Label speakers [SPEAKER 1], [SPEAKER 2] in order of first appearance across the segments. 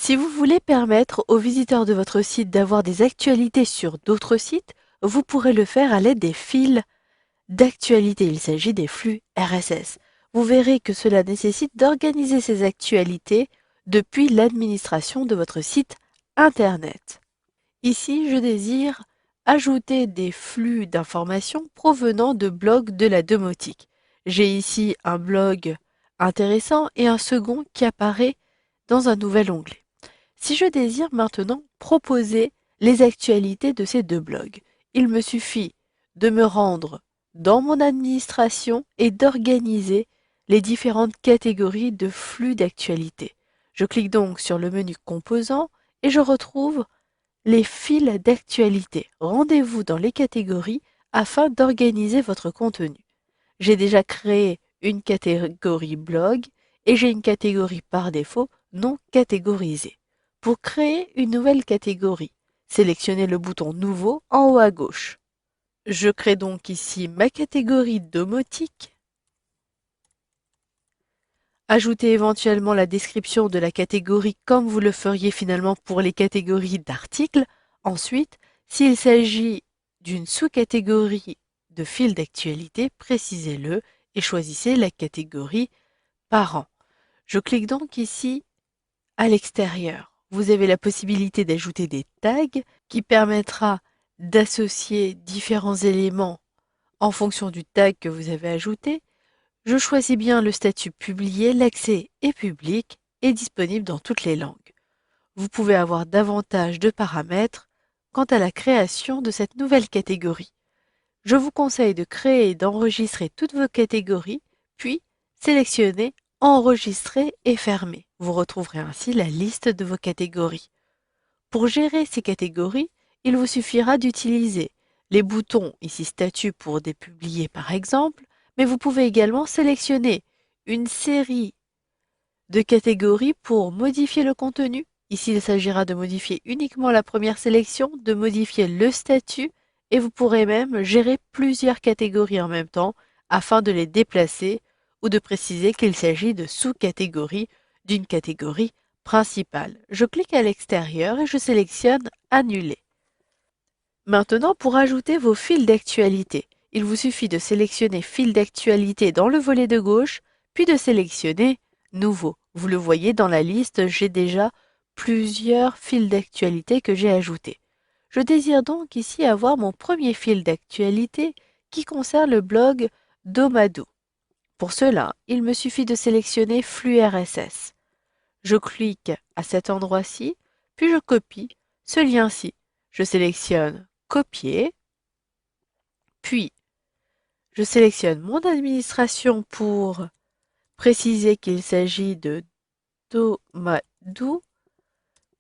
[SPEAKER 1] Si vous voulez permettre aux visiteurs de votre site d'avoir des actualités sur d'autres sites, vous pourrez le faire à l'aide des fils d'actualité. Il s'agit des flux RSS. Vous verrez que cela nécessite d'organiser ces actualités depuis l'administration de votre site Internet. Ici, je désire ajouter des flux d'informations provenant de blogs de la domotique. J'ai ici un blog intéressant et un second qui apparaît dans un nouvel onglet. Si je désire maintenant proposer les actualités de ces deux blogs, il me suffit de me rendre dans mon administration et d'organiser les différentes catégories de flux d'actualités. Je clique donc sur le menu Composants et je retrouve les fils d'actualité. Rendez-vous dans les catégories afin d'organiser votre contenu. J'ai déjà créé une catégorie blog et j'ai une catégorie par défaut non catégorisée. Pour créer une nouvelle catégorie, sélectionnez le bouton Nouveau en haut à gauche. Je crée donc ici ma catégorie domotique. Ajoutez éventuellement la description de la catégorie comme vous le feriez finalement pour les catégories d'articles. Ensuite, s'il s'agit d'une sous-catégorie de fil d'actualité, précisez-le et choisissez la catégorie Parents. Je clique donc ici à l'extérieur. Vous avez la possibilité d'ajouter des tags qui permettra d'associer différents éléments en fonction du tag que vous avez ajouté. Je choisis bien le statut publié, l'accès est public et disponible dans toutes les langues. Vous pouvez avoir davantage de paramètres quant à la création de cette nouvelle catégorie. Je vous conseille de créer et d'enregistrer toutes vos catégories, puis sélectionnez Enregistrer et fermer. Vous retrouverez ainsi la liste de vos catégories. Pour gérer ces catégories, il vous suffira d'utiliser les boutons ici Statut pour dépublier par exemple, mais vous pouvez également sélectionner une série de catégories pour modifier le contenu. Ici, il s'agira de modifier uniquement la première sélection, de modifier le statut et vous pourrez même gérer plusieurs catégories en même temps afin de les déplacer ou de préciser qu'il s'agit de sous-catégories d'une catégorie principale. Je clique à l'extérieur et je sélectionne Annuler. Maintenant, pour ajouter vos fils d'actualité, il vous suffit de sélectionner Fil d'actualité dans le volet de gauche, puis de sélectionner Nouveau. Vous le voyez dans la liste, j'ai déjà plusieurs fils d'actualité que j'ai ajoutés. Je désire donc ici avoir mon premier fil d'actualité qui concerne le blog Domado. Pour cela, il me suffit de sélectionner Flux RSS. Je clique à cet endroit-ci, puis je copie ce lien-ci. Je sélectionne Copier, puis je sélectionne mon administration pour préciser qu'il s'agit de Domadou,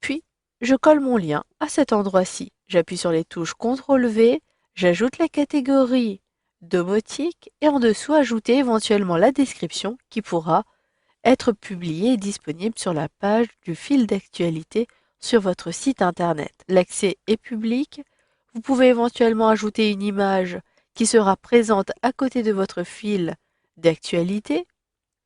[SPEAKER 1] puis je colle mon lien à cet endroit-ci. J'appuie sur les touches CTRL-V, j'ajoute la catégorie domotique et en dessous ajouter éventuellement la description qui pourra être publiée et disponible sur la page du fil d'actualité sur votre site internet. L'accès est public. Vous pouvez éventuellement ajouter une image qui sera présente à côté de votre fil d'actualité,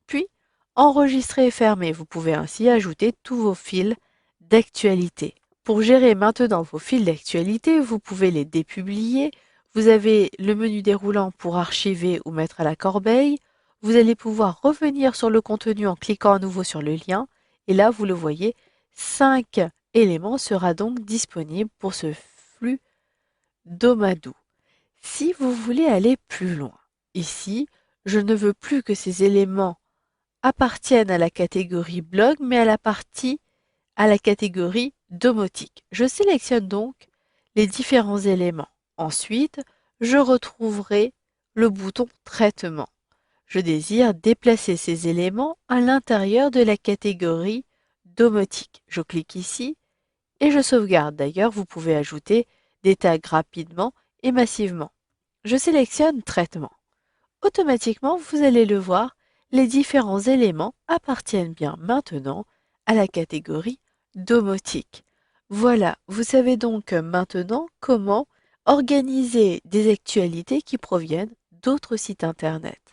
[SPEAKER 1] puis enregistrer et fermer. Vous pouvez ainsi ajouter tous vos fils d'actualité. Pour gérer maintenant vos fils d'actualité, vous pouvez les dépublier. Vous avez le menu déroulant pour archiver ou mettre à la corbeille. Vous allez pouvoir revenir sur le contenu en cliquant à nouveau sur le lien. Et là, vous le voyez, 5 éléments sera donc disponible pour ce flux Domadou. Si vous voulez aller plus loin, ici, je ne veux plus que ces éléments appartiennent à la catégorie blog, mais à la catégorie domotique. Je sélectionne donc les différents éléments. Ensuite, je retrouverai le bouton Traitement. Je désire déplacer ces éléments à l'intérieur de la catégorie domotique. Je clique ici et je sauvegarde. D'ailleurs, vous pouvez ajouter des tags rapidement et massivement. Je sélectionne Traitement. Automatiquement, vous allez le voir, les différents éléments appartiennent bien maintenant à la catégorie domotique. Voilà, vous savez donc maintenant comment organiser des actualités qui proviennent d'autres sites internet.